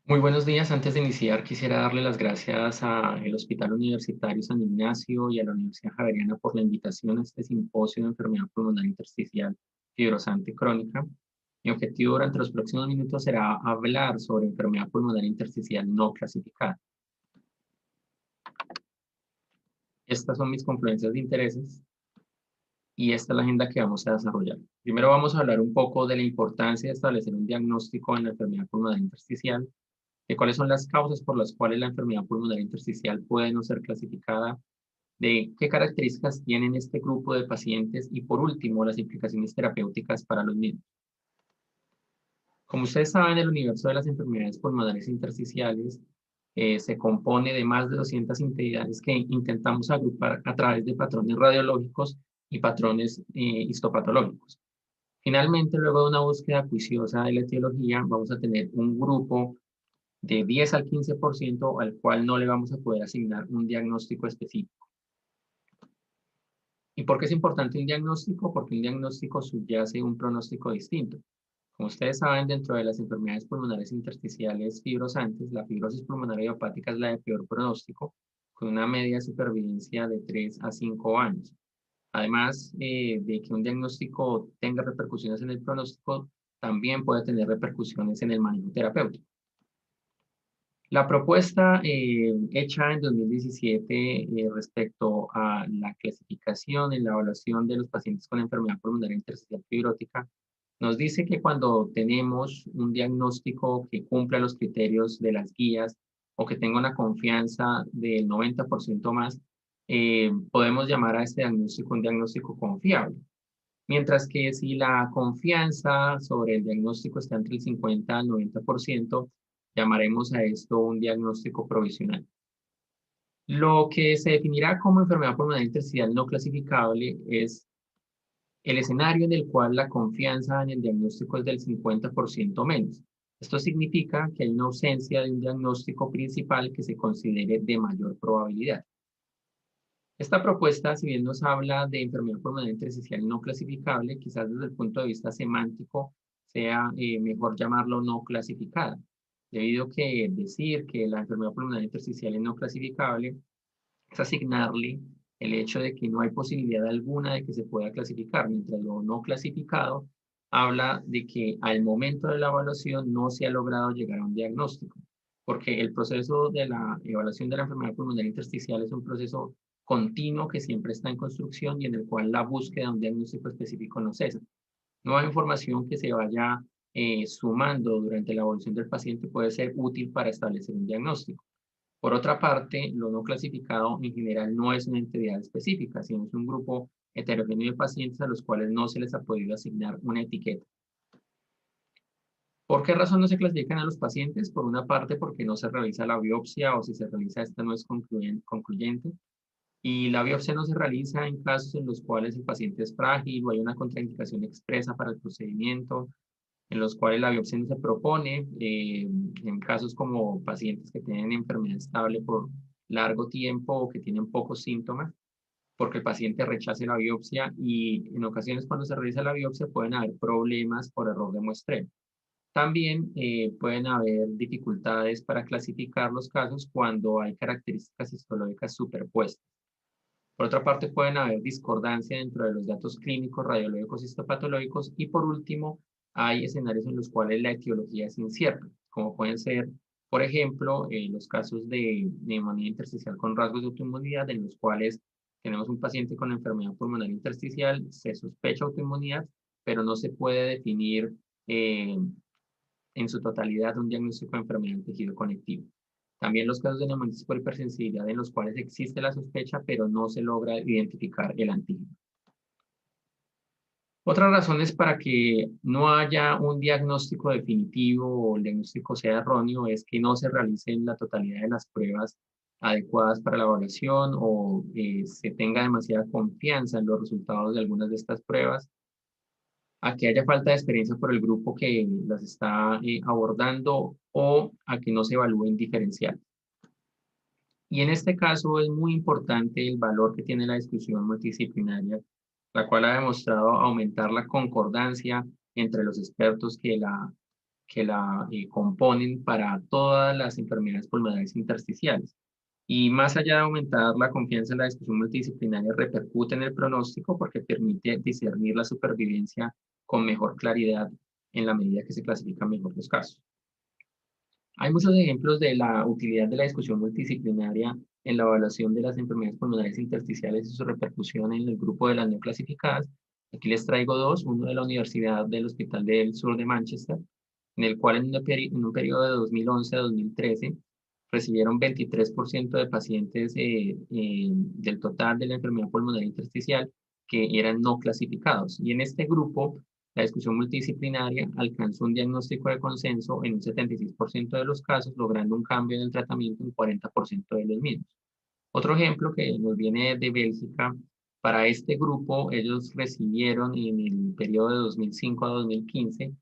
Muy buenos días. Antes de iniciar, quisiera darle las gracias al Hospital Universitario San Ignacio y a la Universidad Javeriana por la invitación a este simposio de enfermedad pulmonar intersticial fibrosante crónica. Mi objetivo durante los próximos minutos será hablar sobre enfermedad pulmonar intersticial no clasificada. Estas son mis confluencias de intereses y esta es la agenda que vamos a desarrollar. Primero vamos a hablar un poco de la importancia de establecer un diagnóstico en la enfermedad pulmonar intersticial, de cuáles son las causas por las cuales la enfermedad pulmonar intersticial puede no ser clasificada, de qué características tienen este grupo de pacientes y, por último, las implicaciones terapéuticas para los mismos. Como ustedes saben, el universo de las enfermedades pulmonares intersticiales se compone de más de 200 entidades que intentamos agrupar a través de patrones radiológicos y patrones histopatológicos. Finalmente, luego de una búsqueda juiciosa de la etiología, vamos a tener un grupo de 10 al 15% al cual no le vamos a poder asignar un diagnóstico específico. ¿Y por qué es importante un diagnóstico? Porque un diagnóstico subyace un pronóstico distinto. Como ustedes saben, dentro de las enfermedades pulmonares intersticiales fibrosantes, la fibrosis pulmonar idiopática es la de peor pronóstico, con una media de supervivencia de 3 a 5 años. Además de que un diagnóstico tenga repercusiones en el pronóstico, también puede tener repercusiones en el manejo terapéutico. La propuesta hecha en 2017 respecto a la clasificación y la evaluación de los pacientes con enfermedad pulmonar intersticial fibrótica nos dice que cuando tenemos un diagnóstico que cumpla los criterios de las guías o que tenga una confianza del 90% más, podemos llamar a este diagnóstico un diagnóstico confiable. Mientras que si la confianza sobre el diagnóstico está entre el 50 al 90%, llamaremos a esto un diagnóstico provisional. Lo que se definirá como enfermedad pulmonar intersticial no clasificable es el escenario en el cual la confianza en el diagnóstico es del 50% menos. Esto significa que hay una ausencia de un diagnóstico principal que se considere de mayor probabilidad. Esta propuesta, si bien nos habla de enfermedad pulmonar intersticial no clasificable, quizás desde el punto de vista semántico sea mejor llamarlo no clasificada, debido a que decir que la enfermedad pulmonar intersticial es no clasificable es asignarle el hecho de que no hay posibilidad alguna de que se pueda clasificar, mientras lo no clasificado habla de que al momento de la evaluación no se ha logrado llegar a un diagnóstico, porque el proceso de la evaluación de la enfermedad pulmonar intersticial es un proceso continuo que siempre está en construcción y en el cual la búsqueda de un diagnóstico específico no cesa. Nueva información que se vaya sumando durante la evolución del paciente puede ser útil para establecer un diagnóstico. Por otra parte, lo no clasificado en general no es una entidad específica, sino es un grupo heterogéneo de pacientes a los cuales no se les ha podido asignar una etiqueta. ¿Por qué razón no se clasifican a los pacientes? Por una parte, porque no se realiza la biopsia o si se realiza esta no es concluyente. Y la biopsia no se realiza en casos en los cuales el paciente es frágil o hay una contraindicación expresa para el procedimiento, en los cuales la biopsia no se propone, en casos como pacientes que tienen enfermedad estable por largo tiempo o que tienen pocos síntomas, porque el paciente rechace la biopsia y en ocasiones cuando se realiza la biopsia pueden haber problemas por error de muestreo. También pueden haber dificultades para clasificar los casos cuando hay características histológicas superpuestas. Por otra parte, pueden haber discordancia dentro de los datos clínicos, radiológicos y histopatológicos. Y por último, hay escenarios en los cuales la etiología es incierta, como pueden ser, por ejemplo, los casos de neumonía intersticial con rasgos de autoinmunidad, en los cuales tenemos un paciente con enfermedad pulmonar intersticial, se sospecha autoinmunidad, pero no se puede definir eh, en su totalidad un diagnóstico de enfermedad del tejido conectivo. También los casos de neumonía por hipersensibilidad en los cuales existe la sospecha, pero no se logra identificar el antígeno. Otras razones para que no haya un diagnóstico definitivo o el diagnóstico sea erróneo es que no se realicen la totalidad de las pruebas adecuadas para la evaluación o se tenga demasiada confianza en los resultados de algunas de estas pruebas, a que haya falta de experiencia por el grupo que las está abordando o a que no se evalúen diferenciales. Y en este caso es muy importante el valor que tiene la discusión multidisciplinaria, la cual ha demostrado aumentar la concordancia entre los expertos que la que la componen para todas las enfermedades pulmonares intersticiales. Y más allá de aumentar la confianza en la discusión multidisciplinaria, repercute en el pronóstico porque permite discernir la supervivencia con mejor claridad en la medida que se clasifican mejor los casos. Hay muchos ejemplos de la utilidad de la discusión multidisciplinaria en la evaluación de las enfermedades pulmonares intersticiales y su repercusión en el grupo de las no clasificadas. Aquí les traigo dos, uno de la Universidad del Hospital del Sur de Manchester, en el cual en un periodo de 2011 a 2013 recibieron 23% de pacientes del total de la enfermedad pulmonar intersticial que eran no clasificados. Y en este grupo, la discusión multidisciplinaria alcanzó un diagnóstico de consenso en un 76% de los casos, logrando un cambio en el tratamiento en 40% de los mismos. Otro ejemplo que nos viene de Bélgica, para este grupo ellos recibieron en el periodo de 2005 a 2015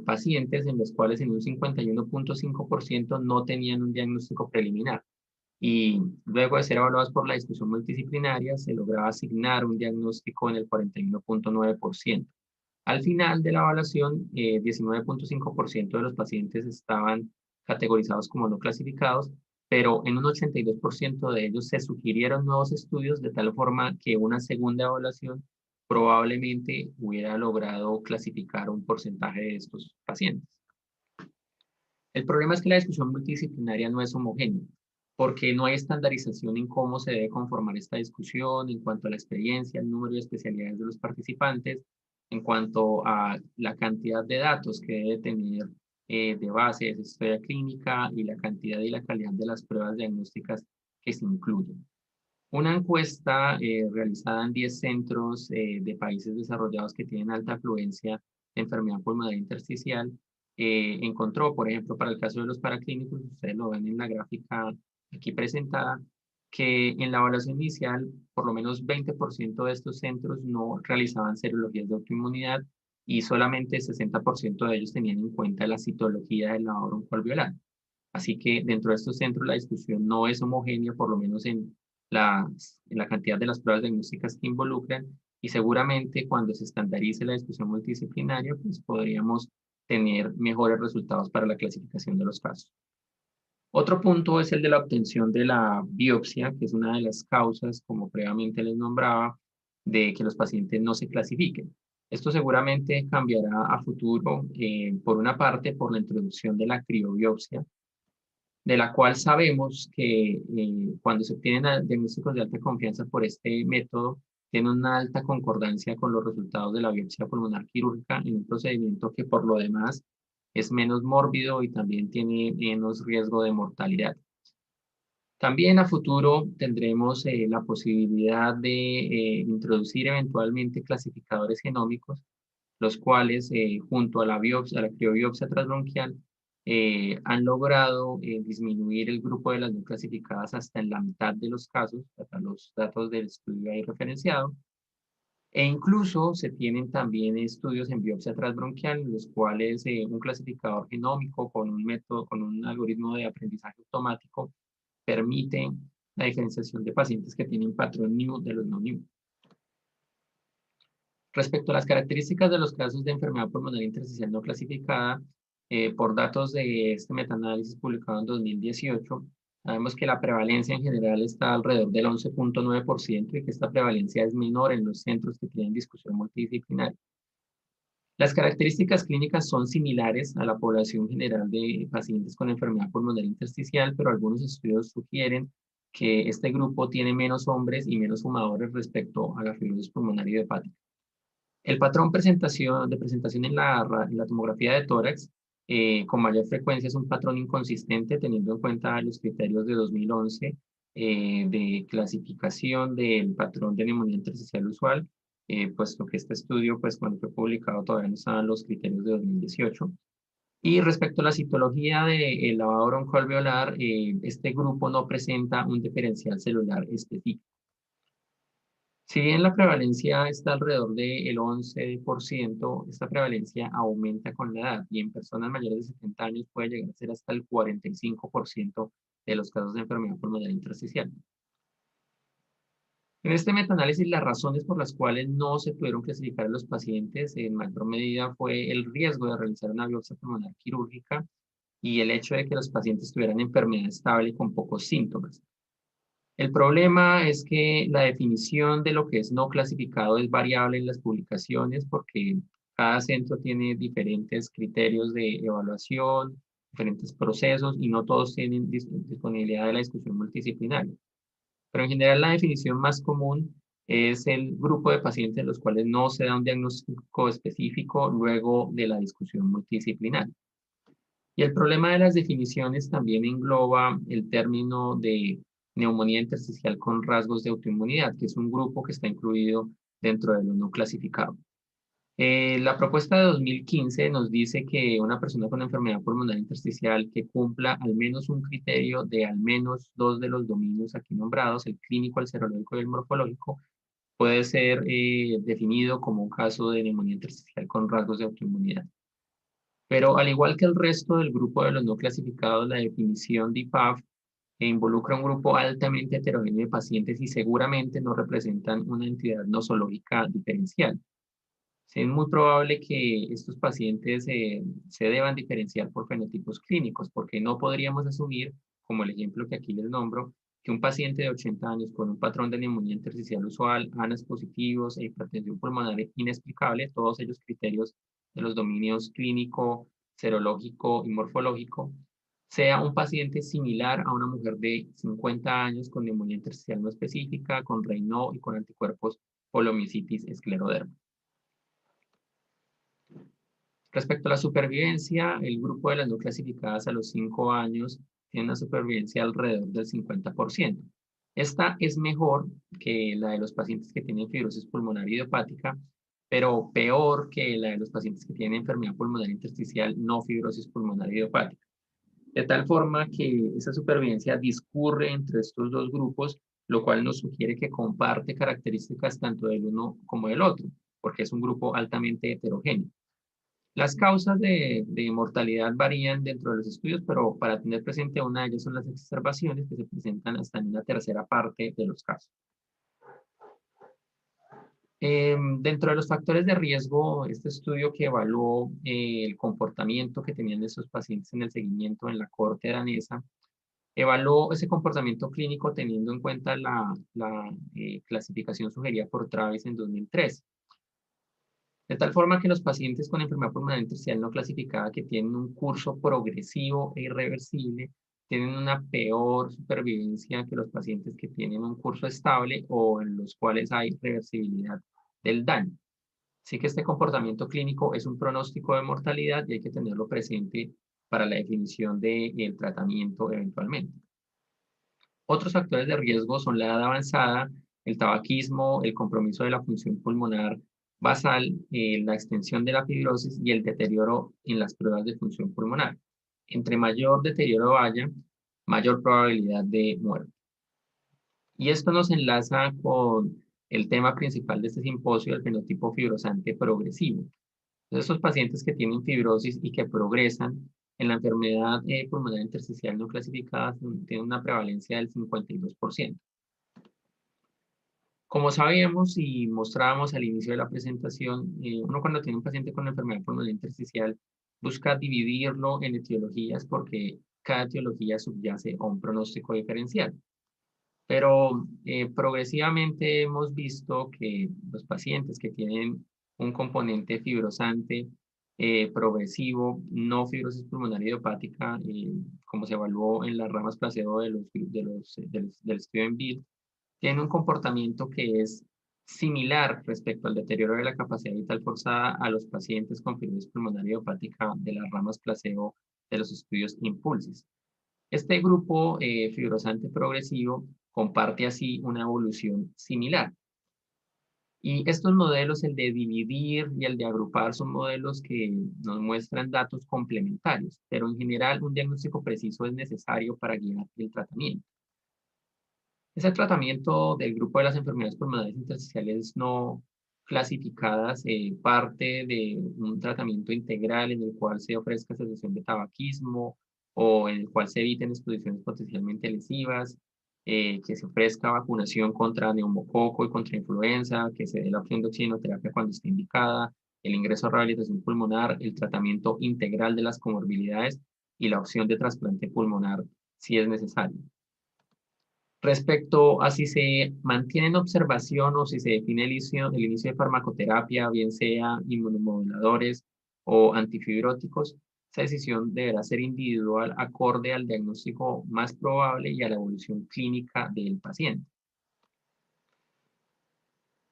pacientes en los cuales en un 51.5% no tenían un diagnóstico preliminar. Y luego de ser evaluados por la discusión multidisciplinaria, se lograba asignar un diagnóstico en el 41.9%. Al final de la evaluación, 19.5% de los pacientes estaban categorizados como no clasificados, pero en un 82% de ellos se sugirieron nuevos estudios de tal forma que una segunda evaluación probablemente hubiera logrado clasificar un porcentaje de estos pacientes. El problema es que la discusión multidisciplinaria no es homogénea, porque no hay estandarización en cómo se debe conformar esta discusión en cuanto a la experiencia, el número de especialidades de los participantes, en cuanto a la cantidad de datos que debe tener de base de esa historia clínica y la cantidad y la calidad de las pruebas diagnósticas que se incluyen. Una encuesta realizada en 10 centros de países desarrollados que tienen alta afluencia de enfermedad pulmonar intersticial encontró, por ejemplo, para el caso de los paraclínicos, ustedes lo ven en la gráfica aquí presentada, que en la evaluación inicial, por lo menos 20% de estos centros no realizaban serologías de autoinmunidad y solamente 60% de ellos tenían en cuenta la citología del lavado broncoalveolar. Así que dentro de estos centros la discusión no es homogénea, por lo menos en la cantidad de las pruebas diagnósticas que involucran, y seguramente cuando se estandarice la discusión multidisciplinaria, pues podríamos tener mejores resultados para la clasificación de los casos. Otro punto es el de la obtención de la biopsia, que es una de las causas, como previamente les nombraba, de que los pacientes no se clasifiquen. Esto seguramente cambiará a futuro, por una parte, por la introducción de la criobiopsia, de la cual sabemos que cuando se obtienen diagnósticos de alta confianza por este método, tiene una alta concordancia con los resultados de la biopsia pulmonar quirúrgica en un procedimiento que por lo demás es menos mórbido y también tiene menos riesgo de mortalidad. También a futuro tendremos la posibilidad de introducir eventualmente clasificadores genómicos, los cuales junto a la biopsia, a la criobiopsia transbronquial, han logrado disminuir el grupo de las no clasificadas hasta en la mitad de los casos, hasta los datos del estudio ahí referenciado, e incluso se tienen también estudios en biopsia transbronquial, en los cuales un clasificador genómico con un método, con un algoritmo de aprendizaje automático, permite la diferenciación de pacientes que tienen patrón NIU de los no NIU. Respecto a las características de los casos de enfermedad pulmonar intersticial no clasificada, por datos de este metaanálisis publicado en 2018, sabemos que la prevalencia en general está alrededor del 11.9% y que esta prevalencia es menor en los centros que tienen discusión multidisciplinaria. Las características clínicas son similares a la población general de pacientes con enfermedad pulmonar intersticial, pero algunos estudios sugieren que este grupo tiene menos hombres y menos fumadores respecto a la fibrosis pulmonar idiopática. El patrón de presentación en la tomografía de tórax con mayor frecuencia es un patrón inconsistente teniendo en cuenta los criterios de 2011 de clasificación del patrón de neumonía intersticial usual, puesto que este estudio, pues cuando fue publicado todavía no estaban los criterios de 2018. Y respecto a la citología del lavado broncoalveolar, este grupo no presenta un diferencial celular específico. Si bien la prevalencia está alrededor del 11%, esta prevalencia aumenta con la edad y en personas mayores de 70 años puede llegar a ser hasta el 45% de los casos de enfermedad pulmonar intersticial. En este metaanálisis, las razones por las cuales no se pudieron clasificar a los pacientes en mayor medida fue el riesgo de realizar una biopsia pulmonar quirúrgica y el hecho de que los pacientes tuvieran enfermedad estable y con pocos síntomas. El problema es que la definición de lo que es no clasificado es variable en las publicaciones porque cada centro tiene diferentes criterios de evaluación, diferentes procesos y no todos tienen disponibilidad de la discusión multidisciplinaria. Pero en general la definición más común es el grupo de pacientes en los cuales no se da un diagnóstico específico luego de la discusión multidisciplinaria. Y el problema de las definiciones también engloba el término de neumonía intersticial con rasgos de autoinmunidad, que es un grupo que está incluido dentro de lo no clasificado. La propuesta de 2015 nos dice que una persona con enfermedad pulmonar intersticial que cumpla al menos un criterio de al menos dos de los dominios aquí nombrados, el clínico, el serológico y el morfológico, puede ser definido como un caso de neumonía intersticial con rasgos de autoinmunidad. Pero al igual que el resto del grupo de los no clasificados, la definición de IPAF involucra un grupo altamente heterogéneo de pacientes y seguramente no representan una entidad nosológica diferencial. Sí, es muy probable que estos pacientes se deban diferenciar por fenotipos clínicos, porque no podríamos asumir, como el ejemplo que aquí les nombro, que un paciente de 80 años con un patrón de neumonía intersticial usual, ANAS positivos e hipertensión pulmonar inexplicable, todos ellos criterios de los dominios clínico, serológico y morfológico, sea un paciente similar a una mujer de 50 años con neumonía intersticial no específica, con Raynaud y con anticuerpos polomicitis escleroderma. Respecto a la supervivencia, el grupo de las no clasificadas a los 5 años tiene una supervivencia alrededor del 50%. Esta es mejor que la de los pacientes que tienen fibrosis pulmonar idiopática, pero peor que la de los pacientes que tienen enfermedad pulmonar intersticial no fibrosis pulmonar idiopática. De tal forma que esa supervivencia discurre entre estos dos grupos, lo cual nos sugiere que comparte características tanto del uno como del otro, porque es un grupo altamente heterogéneo. Las causas de mortalidad varían dentro de los estudios, pero para tener presente una de ellas son las exacerbaciones que se presentan hasta en una tercera parte de los casos. Dentro de los factores de riesgo, este estudio que evaluó el comportamiento que tenían esos pacientes en el seguimiento en la corte danesa, evaluó ese comportamiento clínico teniendo en cuenta la clasificación sugerida por Travis en 2003. De tal forma que los pacientes con enfermedad pulmonar intersticial no clasificada que tienen un curso progresivo e irreversible tienen una peor supervivencia que los pacientes que tienen un curso estable o en los cuales hay reversibilidad del daño. Así que este comportamiento clínico es un pronóstico de mortalidad y hay que tenerlo presente para la definición del tratamiento eventualmente. Otros factores de riesgo son la edad avanzada, el tabaquismo, el compromiso de la función pulmonar basal, la extensión de la fibrosis y el deterioro en las pruebas de función pulmonar. Entre mayor deterioro haya, mayor probabilidad de muerte. Y esto nos enlaza con el tema principal de este simposio, el fenotipo fibrosante progresivo. Entonces, estos pacientes que tienen fibrosis y que progresan en la enfermedad pulmonar intersticial no clasificada tienen una prevalencia del 52%. Como sabíamos y mostrábamos al inicio de la presentación, uno cuando tiene un paciente con enfermedad pulmonar intersticial busca dividirlo en etiologías porque cada etiología subyace a un pronóstico diferencial. Pero progresivamente hemos visto que los pacientes que tienen un componente fibrosante progresivo, no fibrosis pulmonar idiopática, como se evaluó en las ramas placebo del estudio en BILD, tienen un comportamiento que es similar respecto al deterioro de la capacidad vital forzada a los pacientes con fibrosis pulmonar idiopática de las ramas placebo de los estudios IMPULSIS. Este grupo fibrosante progresivo comparte así una evolución similar. Y estos modelos, el de dividir y el de agrupar, son modelos que nos muestran datos complementarios, pero en general un diagnóstico preciso es necesario para guiar el tratamiento. Ese tratamiento del grupo de las enfermedades pulmonares intersticiales no clasificadas parte de un tratamiento integral en el cual se ofrezca cessación de tabaquismo o en el cual se eviten exposiciones potencialmente lesivas, que se ofrezca vacunación contra neumococo y contra influenza, que se dé la opción de oxigenoterapia cuando esté indicada, el ingreso a rehabilitación pulmonar, el tratamiento integral de las comorbilidades y la opción de trasplante pulmonar si es necesario. Respecto a si se mantiene en observación o si se define el inicio de farmacoterapia, bien sea inmunomoduladores o antifibróticos, esa decisión deberá ser individual acorde al diagnóstico más probable y a la evolución clínica del paciente.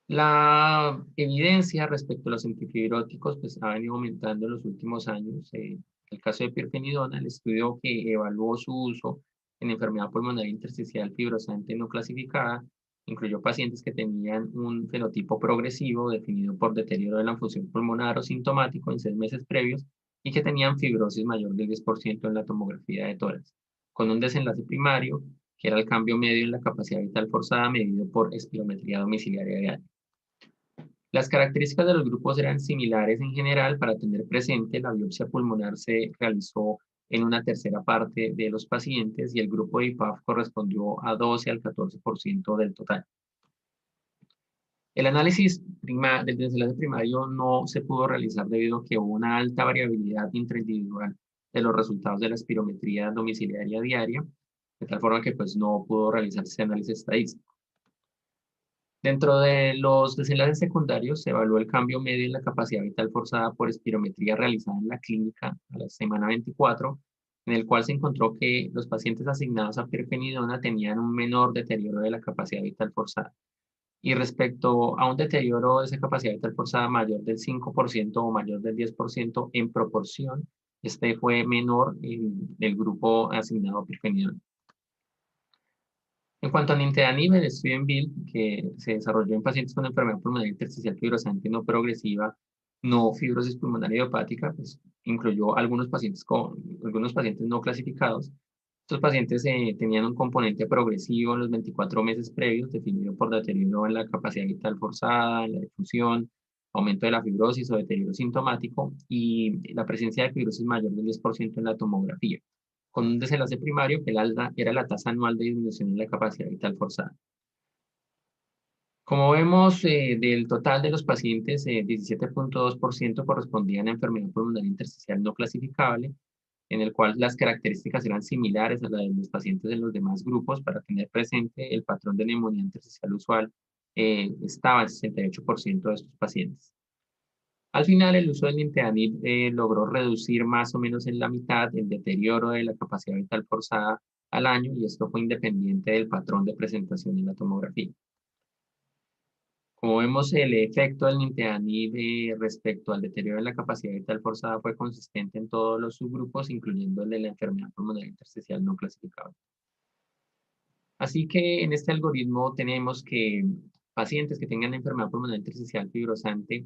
La evidencia respecto a los antifibróticos pues, ha venido aumentando en los últimos años. El caso de pirfenidona, el estudio que evaluó su uso en enfermedad pulmonar intersticial fibrosante no clasificada, incluyó pacientes que tenían un fenotipo progresivo definido por deterioro de la función pulmonar o sintomático en 6 meses previos y que tenían fibrosis mayor del 10% en la tomografía de tórax, con un desenlace primario que era el cambio medio en la capacidad vital forzada medido por espirometría domiciliaria diaria. Las características de los grupos eran similares en general. Para tener presente, la biopsia pulmonar se realizó en una tercera parte de los pacientes y el grupo de IPAF correspondió a 12 al 14% del total. El análisis del desenlace primario no se pudo realizar debido a que hubo una alta variabilidad intraindividual de los resultados de la espirometría domiciliaria diaria, de tal forma que pues, no pudo realizarse ese análisis estadístico. Dentro de los desenlaces secundarios, se evaluó el cambio medio en la capacidad vital forzada por espirometría realizada en la clínica a la semana 24, en el cual se encontró que los pacientes asignados a pirfenidona tenían un menor deterioro de la capacidad vital forzada. Y respecto a un deterioro de esa capacidad vital forzada mayor del 5% o mayor del 10% en proporción, este fue menor en el grupo asignado a pirfenidona. En cuanto al nintedanib, el estudio en Bill, que se desarrolló en pacientes con enfermedad pulmonar intersticial fibrosante no progresiva, no fibrosis pulmonar idiopática, pues incluyó algunos pacientes no clasificados. Estos pacientes tenían un componente progresivo en los 24 meses previos, definido por deterioro en la capacidad vital forzada, en la difusión, aumento de la fibrosis o deterioro sintomático, y la presencia de fibrosis mayor del 10% en la tomografía, con un desenlace primario que era la tasa anual de disminución en la capacidad vital forzada. Como vemos, del total de los pacientes, 17.2% correspondían a enfermedad pulmonar intersticial no clasificable, en el cual las características eran similares a las de los pacientes de los demás grupos. Para tener presente el patrón de neumonía intersticial usual, estaba en 68% de estos pacientes. Al final, el uso del nintedanib logró reducir más o menos en la mitad el deterioro de la capacidad vital forzada al año, y esto fue independiente del patrón de presentación en la tomografía. Como vemos, el efecto del nintedanib respecto al deterioro de la capacidad vital forzada fue consistente en todos los subgrupos, incluyendo el de la enfermedad pulmonar intersticial no clasificable. Así que en este algoritmo tenemos que pacientes que tengan enfermedad pulmonar intersticial fibrosante,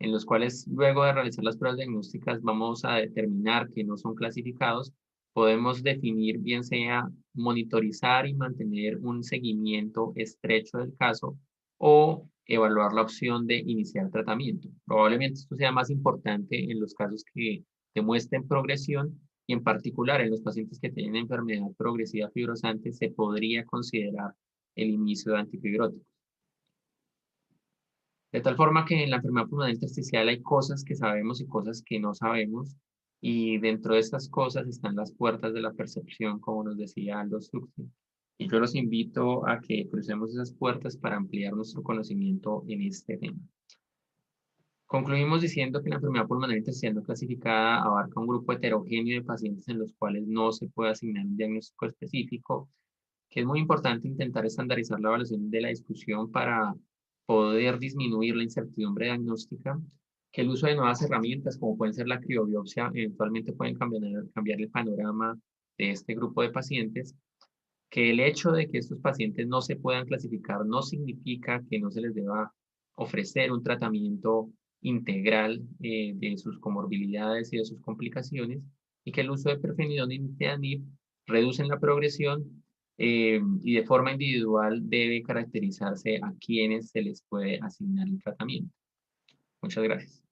en los cuales luego de realizar las pruebas diagnósticas vamos a determinar que no son clasificados, podemos definir bien sea monitorizar y mantener un seguimiento estrecho del caso o evaluar la opción de iniciar tratamiento. Probablemente esto sea más importante en los casos que demuestren progresión, y en particular en los pacientes que tienen enfermedad progresiva fibrosante se podría considerar el inicio de antifibróticos. De tal forma que en la enfermedad pulmonar intersticial hay cosas que sabemos y cosas que no sabemos, y dentro de estas cosas están las puertas de la percepción, como nos decía Aldo Suxi. Y yo los invito a que crucemos esas puertas para ampliar nuestro conocimiento en este tema. Concluimos diciendo que la enfermedad pulmonar intersticial no clasificada abarca un grupo heterogéneo de pacientes en los cuales no se puede asignar un diagnóstico específico, que es muy importante intentar estandarizar la evaluación de la discusión para poder disminuir la incertidumbre diagnóstica, que el uso de nuevas herramientas como pueden ser la criobiopsia eventualmente pueden cambiar el panorama de este grupo de pacientes, que el hecho de que estos pacientes no se puedan clasificar no significa que no se les deba ofrecer un tratamiento integral de sus comorbilidades y de sus complicaciones, y que el uso de pirfenidona y nintedanib reducen la progresión, y de forma individual debe caracterizarse a quienes se les puede asignar el tratamiento. Muchas gracias.